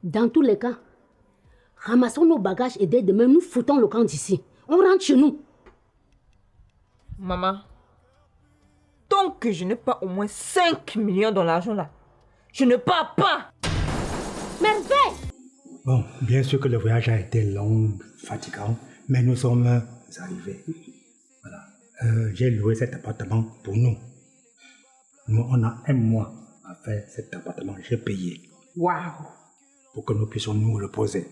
Dans tous les cas, ramassons nos bagages et dès demain, nous foutons le camp d'ici. On rentre chez nous. Maman, tant que je n'ai pas au moins 5 millions dans l'argent là, je ne pars pas. Merveille! Bon, bien sûr que le voyage a été long, fatigant, mais nous sommes arrivés. Voilà. J'ai loué cet appartement pour nous. Nous, on a un mois à faire cet appartement. J'ai payé. Waouh! Pour que nous puissions nous reposer.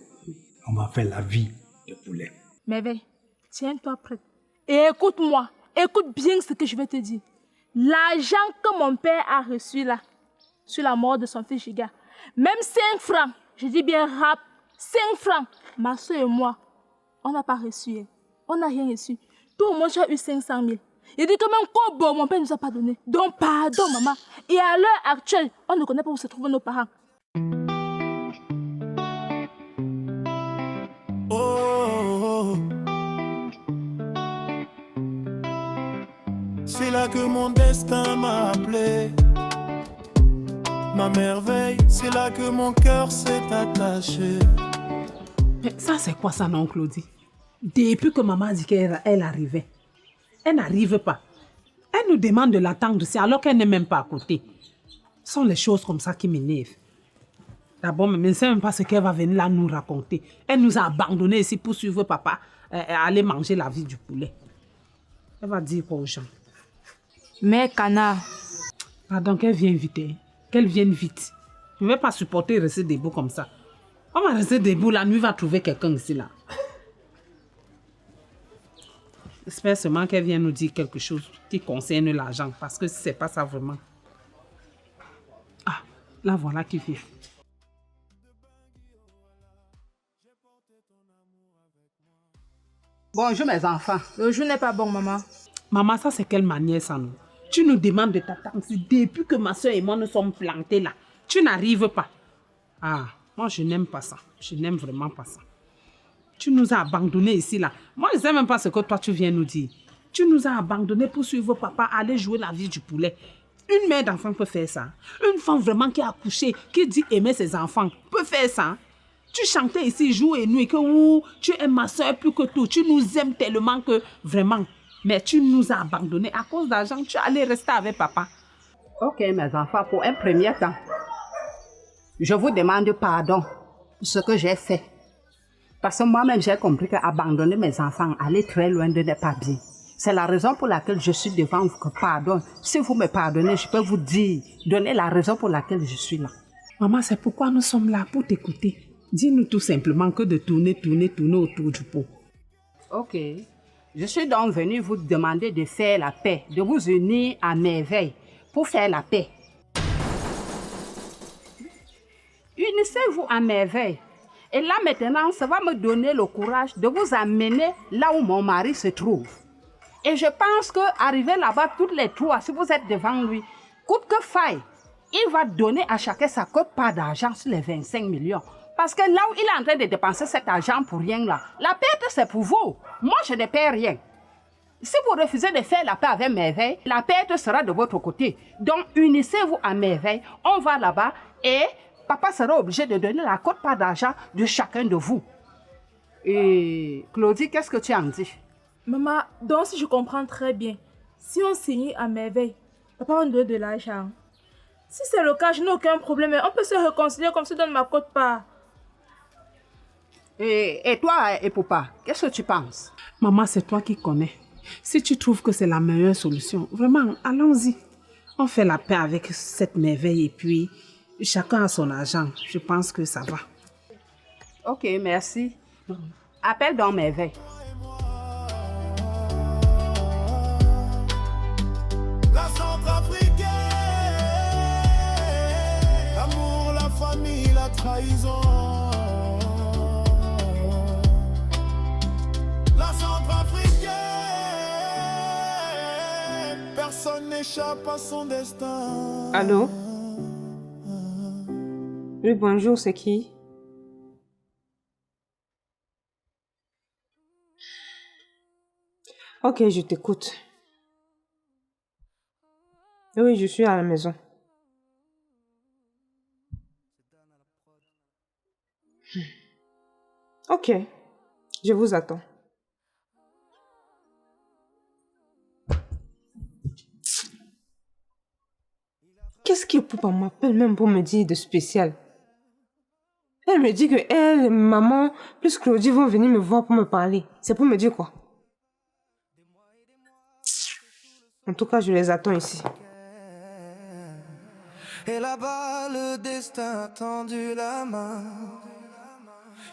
On va faire la vie de poulet. Merveille, tiens-toi prête. Et écoute-moi, écoute bien ce que je vais te dire. L'argent que mon père a reçu là, sur la mort de son fils Giga, même 5 francs, je dis bien rap, 5 francs, ma soeur et moi, on n'a pas reçu. On n'a rien reçu. Toi, moi, j'ai eu 500 000. Il dit que même Kobo, mon père ne nous a pas donné. Donc, pardon, maman. Et à l'heure actuelle, on ne connaît pas où se trouvent nos parents. Oh, c'est là que mon destin m'a appelé. Ma merveille, c'est là que mon cœur s'est attaché. Mais ça, c'est quoi ça, non, Claudie? Depuis que maman a dit qu'elle arrivait, elle n'arrive pas. Elle nous demande de l'attendre ici alors qu'elle n'est même pas à côté. Ce sont les choses comme ça qui m'énervent. D'abord, mais je ne sais même pas ce qu'elle va venir là nous raconter. Elle nous a abandonnés ici pour suivre papa aller manger la vie du poulet. Elle va dire quoi aux gens? Mais Kana. Pardon, qu'elle vienne vite. Qu'elle vienne vite. Je ne vais pas supporter rester debout comme ça. On va rester debout, la nuit va trouver quelqu'un ici là. J'espère seulement qu'elle vienne nous dire quelque chose qui concerne l'argent, parce que c'est pas ça vraiment. Ah, là voilà qui vient. Bonjour mes enfants. Le jour n'est pas bon, maman. Maman, ça c'est quelle manière ça nous? Tu nous demandes de t'attendre depuis que ma soeur et moi nous sommes plantés là. Tu n'arrives pas. Ah, moi je n'aime pas ça. Je n'aime vraiment pas ça. Tu nous as abandonnés ici là. Moi je ne sais même pas ce que toi tu viens nous dire. Tu nous as abandonnés pour suivre papa aller jouer la vie du poulet. Une mère d'enfant peut faire ça. Une femme vraiment qui a accouché, qui dit aimer ses enfants, peut faire ça. Tu chantais ici jour et nuit que tu aimes ma soeur plus que tout. Tu nous aimes tellement que vraiment. Mais tu nous as abandonnés à cause d'argent. Tu allais rester avec papa. Ok mes enfants, pour un premier temps, je vous demande pardon pour ce que j'ai fait. Parce que moi-même j'ai compris qu'abandonner mes enfants, aller très loin de n'est pas bien. C'est la raison pour laquelle je suis devant vous. Pardon. Si vous me pardonnez, je peux vous dire, donner la raison pour laquelle je suis là. Maman, c'est pourquoi nous sommes là, pour t'écouter. Dis-nous tout simplement que de tourner autour du pot. Ok. Je suis donc venue vous demander de faire la paix, de vous unir à merveille pour faire la paix. Unissez-vous à merveille. Et là maintenant, ça va me donner le courage de vous amener là où mon mari se trouve. Et je pense qu'arriver là-bas, toutes les trois, si vous êtes devant lui, coûte que faille, il va donner à chacun sa quote-part d'argent sur les 25 millions. Parce que là où il est en train de dépenser cet argent pour rien là, la perte c'est pour vous. Moi je ne perds rien. Si vous refusez de faire la paix avec merveille, la perte sera de votre côté. Donc unissez-vous à merveille, on va là-bas et papa sera obligé de donner la quote-part d'argent de chacun de vous. Et Claudie, qu'est-ce que tu en dis? Maman, donc si je comprends très bien, si on signe à merveille, papa va nous donner de l'argent. Si c'est le cas, je n'ai aucun problème. On peut se réconcilier comme ça, donne ma quote-part. Et toi, et papa, qu'est-ce que tu penses? Maman, c'est toi qui connais. Si tu trouves que c'est la meilleure solution, vraiment, allons-y. On fait la paix avec cette merveille et puis chacun a son argent. Je pense que ça va. Ok, merci. Appelle donc merveille. La Centrafricaine, l'amour, la famille, la trahison. La Centrafricaine, personne n'échappe à son destin. Allô? Oui, bonjour, c'est qui? Ok, je t'écoute. Oui, je suis à la maison. Ok, je vous attends. Qu'est-ce que Poupa m'appelle même pour me dire de spécial? Elle me dit que elle, maman, plus Claudie vont venir me voir pour me parler. C'est pour me dire quoi? En tout cas, je les attends ici. Et là-bas, le destin a tendu la main.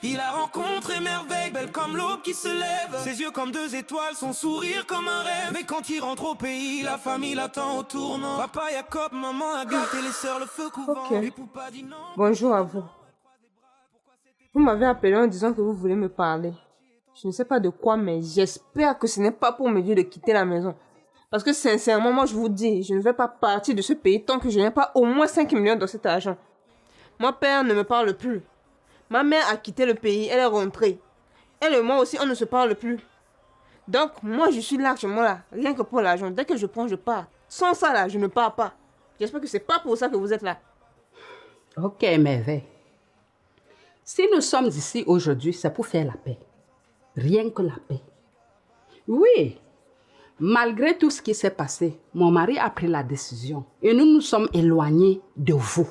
Il a rencontré merveille, belle comme l'aube qui se lève. Ses yeux comme 2 étoiles, son sourire comme un rêve. Mais quand il rentre au pays, la famille l'attend au tournant. Papa Jacob, maman Agathe et les sœurs le feu couvent. Ok. Et Poupa dit non. Bonjour à vous. Vous m'avez appelé en disant que vous voulez me parler. Je ne sais pas de quoi, mais j'espère que ce n'est pas pour me dire de quitter la maison. Parce que sincèrement, moi je vous dis, je ne vais pas partir de ce pays tant que je n'ai pas au moins 5 millions dans cet argent. Mon père ne me parle plus. Ma mère a quitté le pays, elle est rentrée. Elle et moi aussi, on ne se parle plus. Donc, moi je suis largement là, rien que pour l'argent. Dès que je prends, je pars. Sans ça là, je ne pars pas. J'espère que c'est pas pour ça que vous êtes là. Ok, merveille. Si nous sommes ici aujourd'hui, c'est pour faire la paix. Rien que la paix. Oui, malgré tout ce qui s'est passé, mon mari a pris la décision et nous nous sommes éloignés de vous,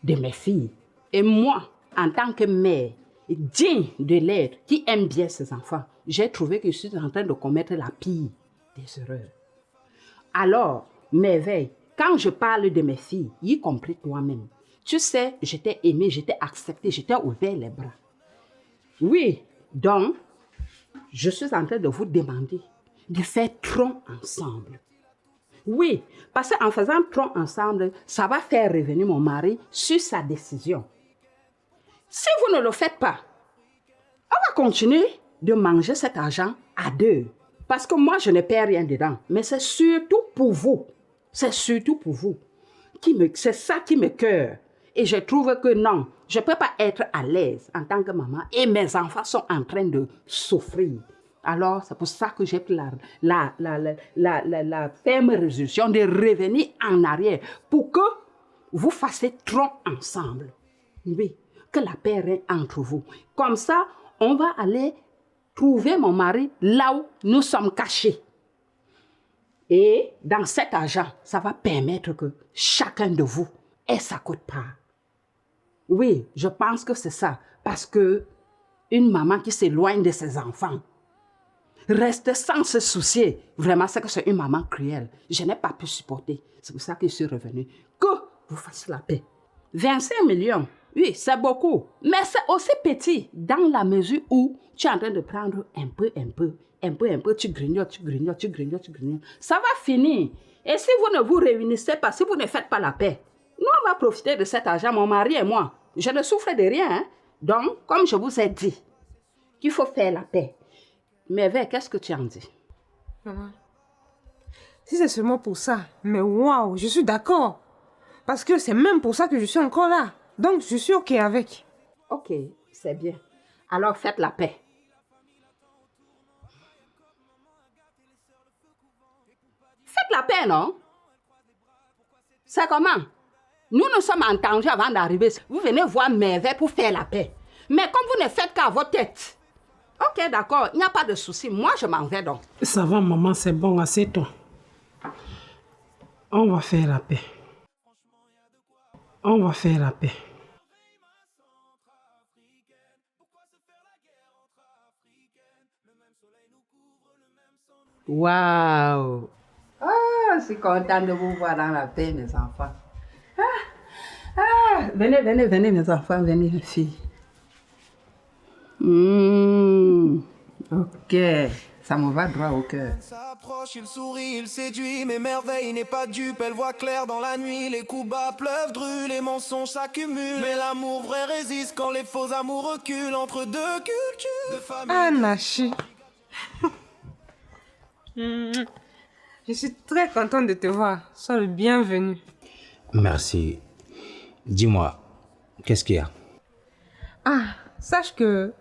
de mes filles. Et moi, en tant que mère, digne de l'être, qui aime bien ses enfants, j'ai trouvé que je suis en train de commettre la pire des erreurs. Alors, merveille, quand je parle de mes filles, y compris toi-même, tu sais, je t'ai aimé, je t'ai accepté, je t'ai ouvert les bras. Oui, donc, je suis en train de vous demander de faire tronc ensemble. Oui, parce qu'en faisant tronc ensemble, ça va faire revenir mon mari sur sa décision. Si vous ne le faites pas, on va continuer de manger cet argent à deux. Parce que moi, je ne perds rien dedans. Mais c'est surtout pour vous. C'est surtout pour vous. C'est ça qui me cœur. Et je trouve que non, je ne peux pas être à l'aise en tant que maman. Et mes enfants sont en train de souffrir. Alors, c'est pour ça que j'ai pris la ferme résolution de revenir en arrière pour que vous fassiez tronc ensemble. Oui, que la paix règne entre vous. Comme ça, on va aller trouver mon mari là où nous sommes cachés. Et dans cet argent, ça va permettre que chacun de vous ait sa quote-part. Oui, je pense que c'est ça. Parce que une maman qui s'éloigne de ses enfants, reste sans se soucier, vraiment, c'est que c'est une maman cruelle. Je n'ai pas pu supporter. C'est pour ça que je suis revenue. Que vous fassiez la paix. 25 millions, oui, c'est beaucoup. Mais c'est aussi petit dans la mesure où tu es en train de prendre un peu, tu grignotes. Ça va finir. Et si vous ne vous réunissez pas, si vous ne faites pas la paix, nous, on va profiter de cet argent, mon mari et moi. Je ne souffre de rien. Hein? Donc, comme je vous ai dit, qu'il faut faire la paix. Mais qu'est-ce que tu en dis? Maman, si c'est seulement pour ça, mais waouh, je suis d'accord. Parce que c'est même pour ça que je suis encore là. Donc, je suis OK avec. OK, c'est bien. Alors, faites la paix. Faites la paix, non? C'est comment? Nous sommes entendus avant d'arriver. Vous venez voir merveille pour faire la paix. Mais comme vous ne faites qu'à votre tête. OK, d'accord, il n'y a pas de souci. Moi, je m'en vais donc. Ça va, maman, c'est bon, assieds-toi. On va faire la paix. On va faire la paix. Waouh! Ah, je suis contente de vous voir dans la paix, mes enfants. Venez, mes enfants, venez, mes filles. Ok, ça me va droit au cœur. Il s'approche, il sourit, il séduit, mais merveille n'est pas dupe, elle voit clair dans la nuit, les coups bas pleuvent dru, les mensonges s'accumulent, mais l'amour vrai résiste quand les faux amours reculent entre deux cultures de famille. Ah, Nachi. Je suis très contente de te voir. Sois le bienvenu. Merci. Dis-moi, qu'est-ce qu'il y a? Ah, sache que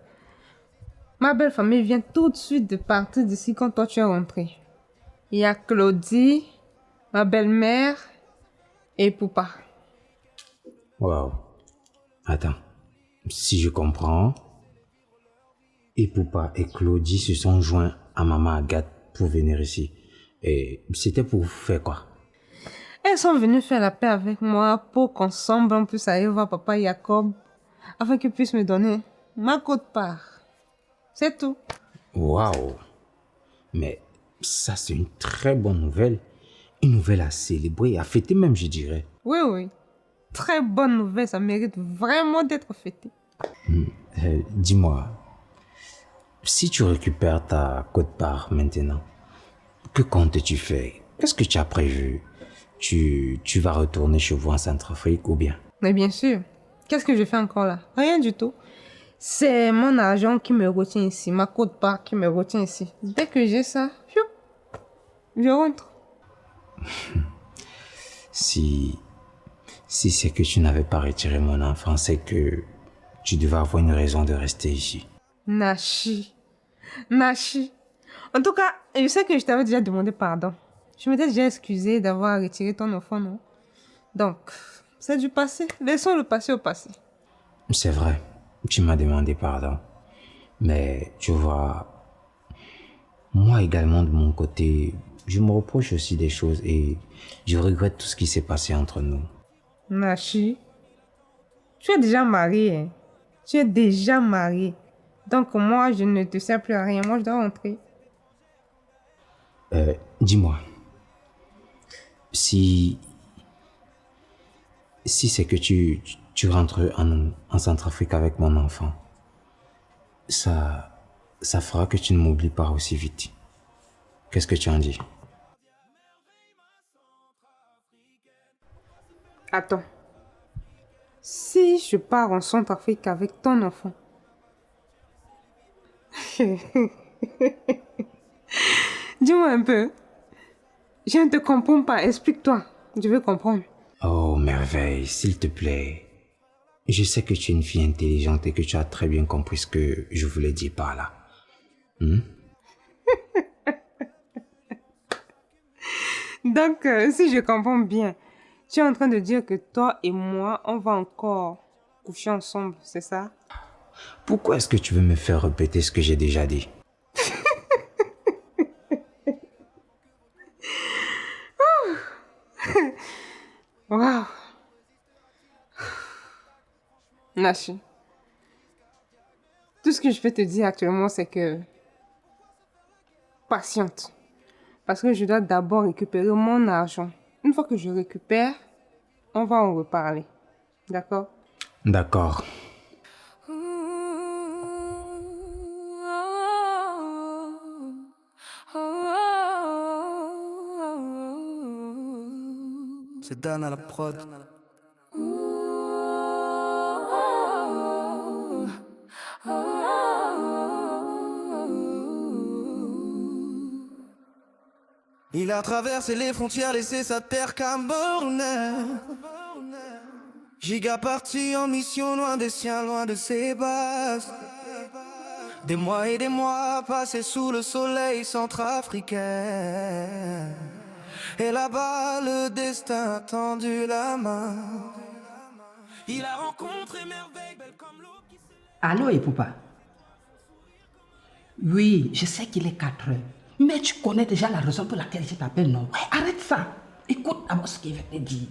ma belle famille vient tout de suite de partir d'ici quand toi tu es rentré. Il y a Claudie, ma belle-mère et Poupa. Wow. Attends. Si je comprends, et Poupa et Claudie se sont joints à maman Agathe pour venir ici. Et c'était pour faire quoi? Elles sont venues faire la paix avec moi pour qu'ensemble on puisse aller voir papa Jacob afin qu'il puisse me donner ma quote-part. C'est tout. Waouh! Mais ça, c'est une très bonne nouvelle. Une nouvelle à célébrer, à fêter même, je dirais. Oui, oui. Très bonne nouvelle, ça mérite vraiment d'être fêté. Dis-moi, si tu récupères ta quote-part maintenant, que comptes-tu faire? Qu'est-ce que tu as prévu? Tu vas retourner chez vous en Centrafrique ou bien? Mais bien sûr. Qu'est-ce que je fais encore là? Rien du tout. C'est mon argent qui me retient ici, ma quote-part qui me retient ici. Dès que j'ai ça, je rentre. Si c'est que tu n'avais pas retiré mon enfant, c'est que tu devais avoir une raison de rester ici. Nachi. En tout cas, je sais que je t'avais déjà demandé pardon. Je m'étais déjà excusée d'avoir retiré ton enfant, non? Donc, c'est du passé. Laissons le passé au passé. C'est vrai, tu m'as demandé pardon. Mais tu vois, moi également de mon côté, je me reproche aussi des choses et je regrette tout ce qui s'est passé entre nous. Nachi, tu es déjà marié. Hein? Tu es déjà marié. Donc moi, je ne te sers plus à rien. Moi, je dois rentrer. Dis-moi, si c'est que tu rentres en Centrafrique avec mon enfant, ça fera que tu ne m'oublies pas aussi vite. Qu'est-ce que tu en dis? Attends. Si je pars en Centrafrique avec ton enfant, dis-moi un peu. Je ne te comprends pas. Explique-toi. Je veux comprendre. Oh, merveille, s'il te plaît. Je sais que tu es une fille intelligente et que tu as très bien compris ce que je voulais dire par là. Donc, si je comprends bien, tu es en train de dire que toi et moi, on va encore coucher ensemble, c'est ça? Pourquoi est-ce que tu veux me faire répéter ce que j'ai déjà dit? Waouh! Nachi, tout ce que je peux te dire actuellement, c'est que patiente. Parce que je dois d'abord récupérer mon argent. Une fois que je récupère, on va en reparler. D'accord? D'accord. C'est Dan à la prod. Il a traversé les frontières, laissé sa terre camerounaise. Giga parti en mission, loin des siens, loin de ses bases. Des mois et des mois passés sous le soleil centrafricain. Et là-bas, le destin a tendu la main. Il a rencontré merveille, belle comme l'eau qui se... Allô, Epoupa? Oui, je sais qu'il est 4 heures. Mais tu connais déjà la raison pour laquelle je t'appelle, non? Ouais, arrête ça. Écoute d'abord ce qu'il va te dire.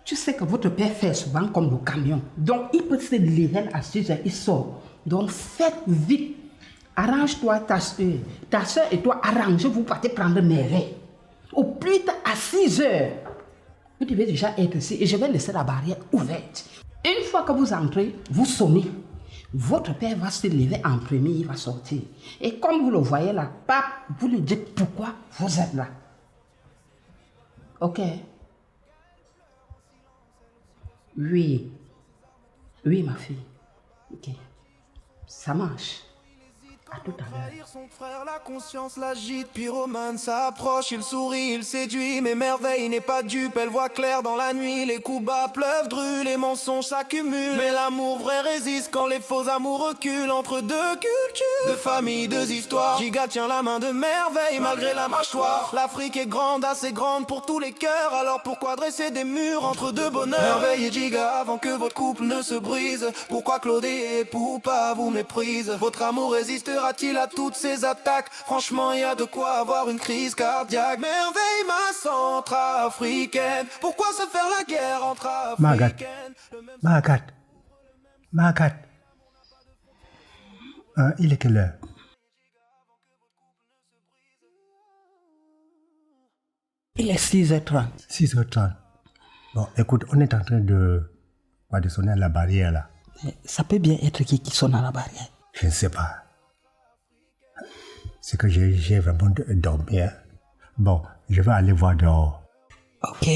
Tu sais que votre père fait souvent comme le camion. Donc, il peut se lever à 6 heures, il sort. Donc, faites vite. Arrange-toi, ta soeur et toi, arrangez-vous, partez prendre merveille. Au plus tard, à 6 heures. Vous devez déjà être ici et je vais laisser la barrière ouverte. Une fois que vous entrez, vous sonnez. Votre père va se lever en premier, il va sortir. Et comme vous le voyez là, pape, vous lui dites pourquoi vous êtes là. Ok? Oui. Oui, ma fille. Ok. Ça marche. À tout à l'heure. Son frère, la conscience l'agite, pyromane s'approche, il sourit, il séduit, mais merveille n'est pas dupe, elle voit clair dans la nuit, les coups bas pleuvent, drus, les mensonges s'accumulent, mais l'amour vrai résiste quand les faux amours reculent entre deux cultures, deux familles, deux histoires. Giga tient la main de merveille malgré la mâchoire. L'Afrique est grande, assez grande pour tous les cœurs, alors pourquoi dresser des murs entre deux bonheurs? Merveille et Giga avant que votre couple ne se brise, pourquoi Claudie et Poupa vous méprisent? Votre amour résistera-t-il à toutes ces attaques? Franchement, y a de quoi avoir une crise cardiaque. Merveille, ma centrafricaine, pourquoi se faire la guerre entre africaines? Margaret. Il est quelle heure? Il est 6h30. 6h30. Bon, écoute, on est en train de sonner à la barrière là. Ça peut bien être qui sonne à la barrière. Je ne sais pas. C'est que j'ai vraiment dormi. Hein. Bon, je vais aller voir dehors. Ok.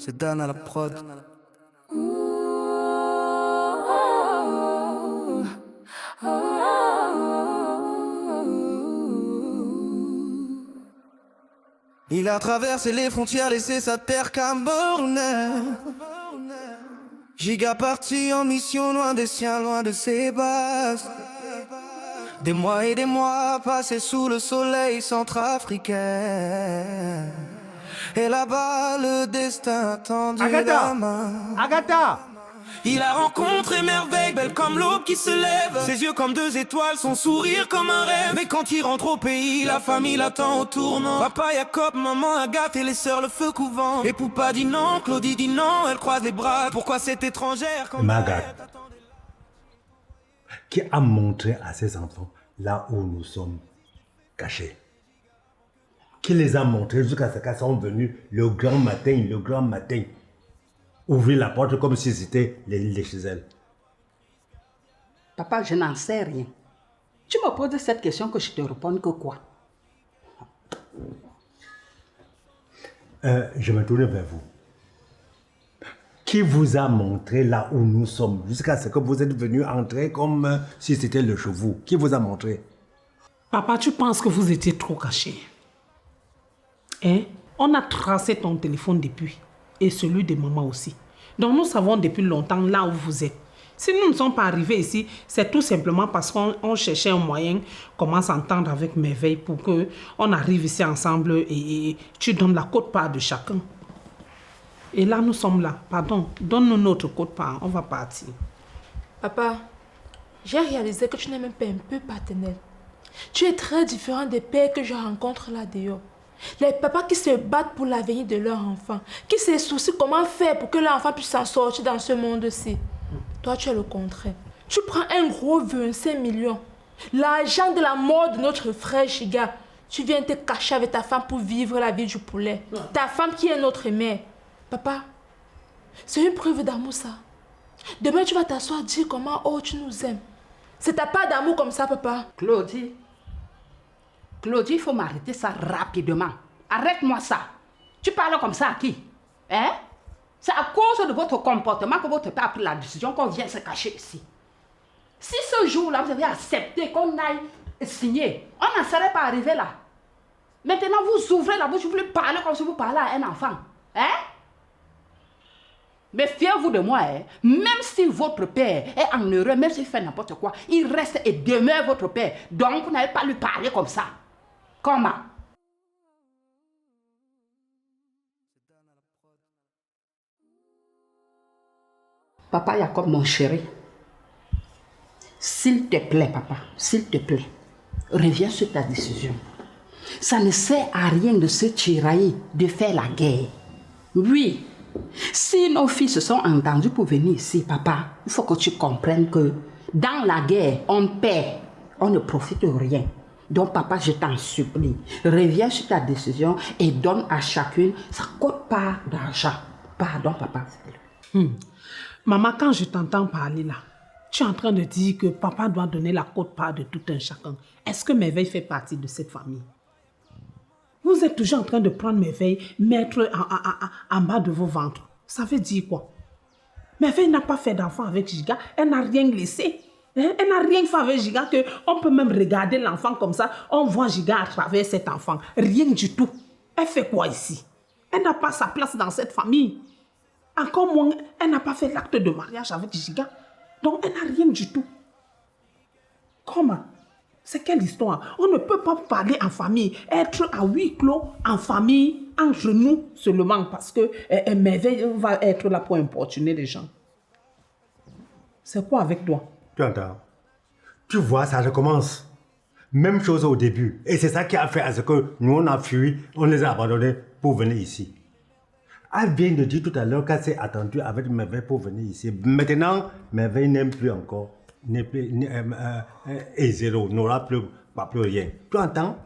C'est Dan à la prod. Il a traversé les frontières, laissé sa terre camerounaise. Giga parti en mission loin des siens, loin de ses bases. Des mois et des mois passés sous le soleil centrafricain. Et là-bas le destin a tendu la main. Agatha! Il a rencontré merveille, belle comme l'aube qui se lève. Ses yeux comme deux étoiles, son sourire comme un rêve. Mais quand il rentre au pays, la famille l'attend au tournant. Papa Jacob, maman Agathe et les sœurs le feu couvent. Et Poupa dit non, Claudie dit non, elle croise les bras. Pourquoi cette étrangère quand Margaret, qui a montré à ses enfants là où nous sommes cachés? Qui les a montrés jusqu'à ce qu'ils sont venus le grand matin, ouvrir la porte comme si c'était les chez elle? Papa, je n'en sais rien. Tu me poses cette question que je te réponds que quoi? Je me tourne vers vous. Qui vous a montré là où nous sommes jusqu'à ce que vous êtes venu entrer comme si c'était le chez vous? Qui vous a montré? Papa, tu penses que vous étiez trop caché? Hein? On a tracé ton téléphone depuis. Et celui de maman aussi. Donc nous savons depuis longtemps là où vous êtes. Si nous ne sommes pas arrivés ici, c'est tout simplement parce qu'on cherchait un moyen comment s'entendre avec Merveille pour qu'on arrive ici ensemble et tu donnes la quote-part de chacun. Et là, nous sommes là. Pardon, donne-nous notre quote-part. On va partir. Papa, j'ai réalisé que tu n'es même pas un peu paternel. Tu es très différent des pères que je rencontre là dehors. Les papas qui se battent pour l'avenir de leur enfant, qui se soucient comment faire pour que l'enfant puisse s'en sortir dans ce monde-ci. Toi, tu es le contraire. Tu prends un gros 25 millions, l'argent de la mort de notre frère Giga. Tu viens te cacher avec ta femme pour vivre la vie du poulet. Ta femme qui est notre mère. Papa, c'est une preuve d'amour ça. Demain, tu vas t'asseoir et dire comment tu nous aimes. C'est ta part d'amour comme ça, papa. Claudie, il faut m'arrêter ça rapidement. Arrête-moi ça. Tu parles comme ça à qui? Hein? C'est à cause de votre comportement que votre père a pris la décision qu'on vient se cacher ici. Si ce jour-là, vous avez accepté qu'on aille signer, on n'en serait pas arrivé là. Maintenant, vous ouvrez la bouche, vous voulez parler comme si vous parlez à un enfant. Hein? Mais fiez-vous de moi, hein? Même si votre père est en heureux, même s'il fait n'importe quoi, il reste et demeure votre père. Donc, vous n'allez pas lui parler comme ça. Comment? Papa Jacob, mon chéri, s'il te plaît, papa, s'il te plaît, reviens sur ta décision. Ça ne sert à rien de se tirailler, de faire la guerre. Oui, si nos filles se sont entendues pour venir ici, papa, il faut que tu comprennes que dans la guerre, on perd, on ne profite de rien. Donc, papa, je t'en supplie, reviens sur ta décision et donne à chacune sa quote-part d'argent. Pardon, papa. Maman, quand je t'entends parler là, tu es en train de dire que papa doit donner la quote-part de tout un chacun. Est-ce que Merveille fait partie de cette famille? Vous êtes toujours en train de prendre Merveille, mettre en bas de vos ventres. Ça veut dire quoi? Merveille n'a pas fait d'enfant avec Giga. Elle n'a rien laissé. Hein? Elle n'a rien fait avec Giga que on peut même regarder l'enfant comme ça. On voit Giga à travers cet enfant. Rien du tout. Elle fait quoi ici? Elle n'a pas sa place dans cette famille. Encore moins, elle n'a pas fait l'acte de mariage avec Giga. Donc, elle n'a rien du tout. Comment? C'est quelle histoire? On ne peut pas parler en famille, être à huis clos, en famille, entre nous seulement parce que Merveille va être là pour importuner les gens. C'est quoi avec toi? Tu entends? Tu vois, ça recommence. Même chose au début. Et c'est ça qui a fait à ce que nous, on a fui, on les a abandonnés pour venir ici. Elle vient de dire tout à l'heure qu'elle s'est attendue avec Merveille pour venir ici. Maintenant, Merveille n'aime plus encore. Et zéro, n'aura plus rien. Tu entends?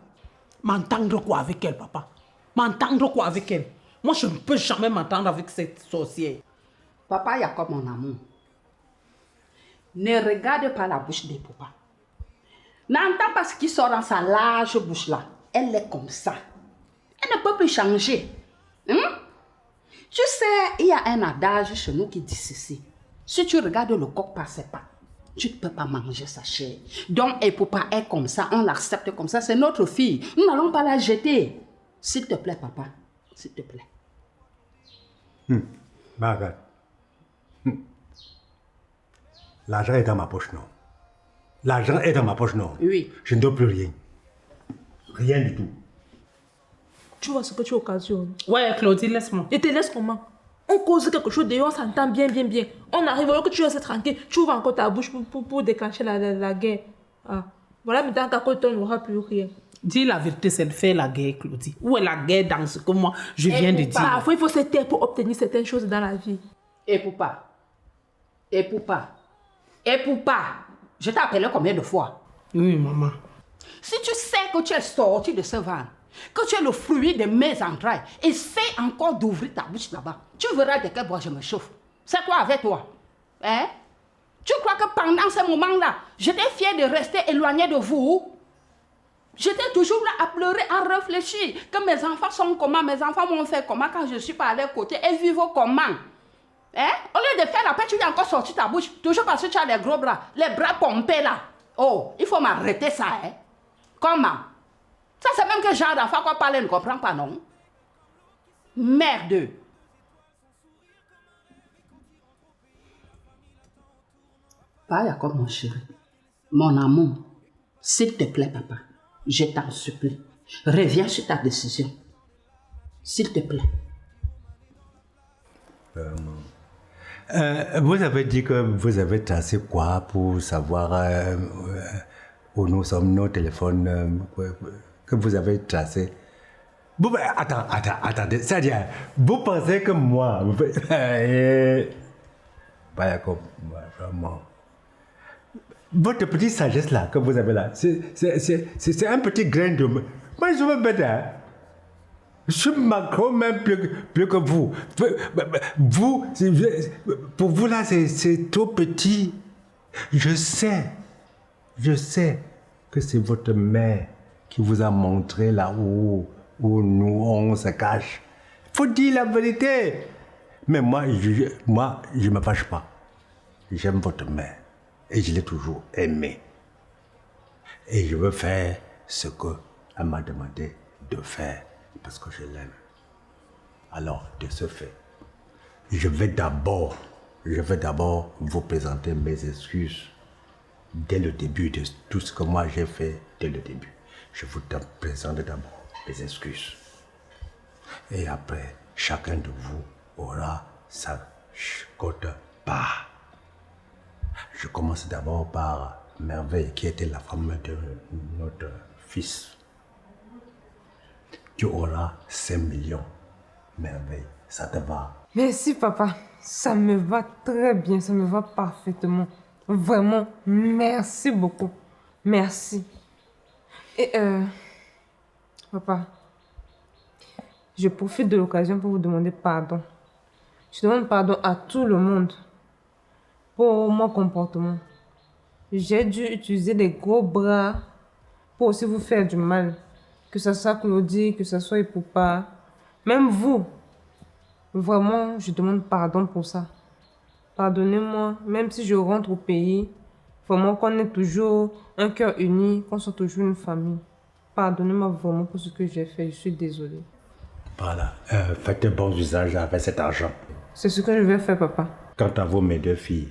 M'entendre quoi avec elle, papa? M'entendre quoi avec elle? Moi, je ne peux jamais m'entendre avec cette sorcière. Papa Jacob, mon amour, ne regarde pas la bouche des papas. N'entends pas ce qui sort dans sa large bouche là. Elle est comme ça. Elle ne peut plus changer. Tu sais, il y a un adage chez nous qui dit ceci. Si tu regardes le coq par ses pattes, tu ne peux pas manger sa chair. Donc, et papa est comme ça, on l'accepte comme ça. C'est notre fille. Nous n'allons pas la jeter. S'il te plaît, papa. S'il te plaît. Regarde. L'argent est dans ma poche, non? L'argent est dans ma poche, non? Oui. Je ne dois plus rien. Rien du tout. Tu vois ce que tu occasionnes. Ouais, Claudie, laisse-moi. Et te laisse comment? On cause quelque chose dehors, on s'entend bien. On arrive, alors que tu restes tranquille, tu ouvres encore ta bouche pour déclencher la guerre. Ah. Voilà, maintenant qu'à côté, on n'aura plus rien. Dis la vérité, c'est de faire la guerre, Claudie. Où est la guerre dans ce que moi, je viens de dire? Parfois, il faut se taire pour obtenir certaines choses dans la vie. Et papa. Je t'ai appelé combien de fois? Oui, maman. Si tu sais que tu es sorti de ce ventre, que tu es le fruit de mes entrailles, essaie encore d'ouvrir ta bouche là-bas. Tu verras de quel bois je me chauffe. C'est quoi avec toi? Hein? Tu crois que pendant ce moment-là, j'étais fière de rester éloignée de vous? J'étais toujours là à pleurer, à réfléchir. Que mes enfants sont comment, mes enfants m'ont fait comment quand je suis pas à leur côté et vivent comment? Hein? Au lieu de faire la paix, tu viens encore sortir ta bouche. Toujours parce que tu as les gros bras, les bras pompés là. Oh, il faut m'arrêter ça, hein? Comment? Ça, c'est même que genre d'enfant qu'on parle ne comprend pas, non? Merde! Pas Jacob, mon chéri. Mon amour, s'il te plaît, papa, je t'en supplie. Reviens sur ta décision. S'il te plaît. Vous avez dit que vous avez tracé quoi pour savoir où nous sommes, nos téléphones que vous avez tracé. Bon, ben, attendez, c'est-à-dire, vous pensez que moi, Jacob, vraiment, votre petite sagesse là que vous avez là, c'est un petit grain de... Moi, je veux mettre, hein. Je suis Macron même plus que vous. Vous, pour vous là, c'est trop petit. Je sais que c'est votre mère qui vous a montré là où nous on se cache. Faut dire la vérité. Mais moi, je me fâche pas. J'aime votre mère et je l'ai toujours aimée. Et je veux faire ce qu'elle m'a demandé de faire. Parce que je l'aime. Alors, de ce fait, je vais d'abord vous présenter mes excuses dès le début de tout ce que moi j'ai fait dès le début. Je vous présente d'abord mes excuses. Et après, chacun de vous aura sa cote part. Je commence d'abord par Merveille, qui était la femme de notre fils. Tu auras 5 millions. Merveille, ça te va? Merci, papa. Ça me va très bien, ça me va parfaitement. Vraiment, merci beaucoup. Merci. Et, papa, je profite de l'occasion pour vous demander pardon. Je demande pardon à tout le monde pour mon comportement. J'ai dû utiliser des gros bras pour aussi vous faire du mal. Que ce soit Claudie, que ce soit Ipoupa, même vous. Vraiment, je demande pardon pour ça. Pardonnez-moi, même si je rentre au pays, vraiment qu'on ait toujours un cœur uni, qu'on soit toujours une famille. Pardonnez-moi vraiment pour ce que j'ai fait, je suis désolée. Voilà, faites un bon usage avec cet argent. C'est ce que je vais faire, papa. Quant à vous, mes deux filles,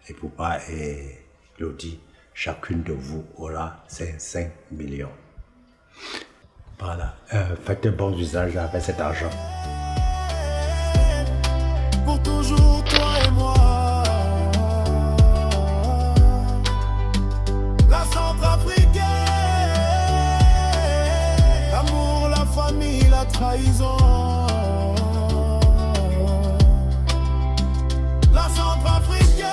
Ipoupa et Claudie, chacune de vous aura 5 millions. Voilà, faites un bon usage avec cet argent. Pour toujours toi et moi. La Centrafricaine, l'amour, la famille, la trahison. La Centrafricaine,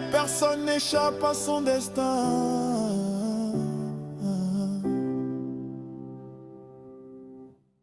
personne n'échappe à son destin.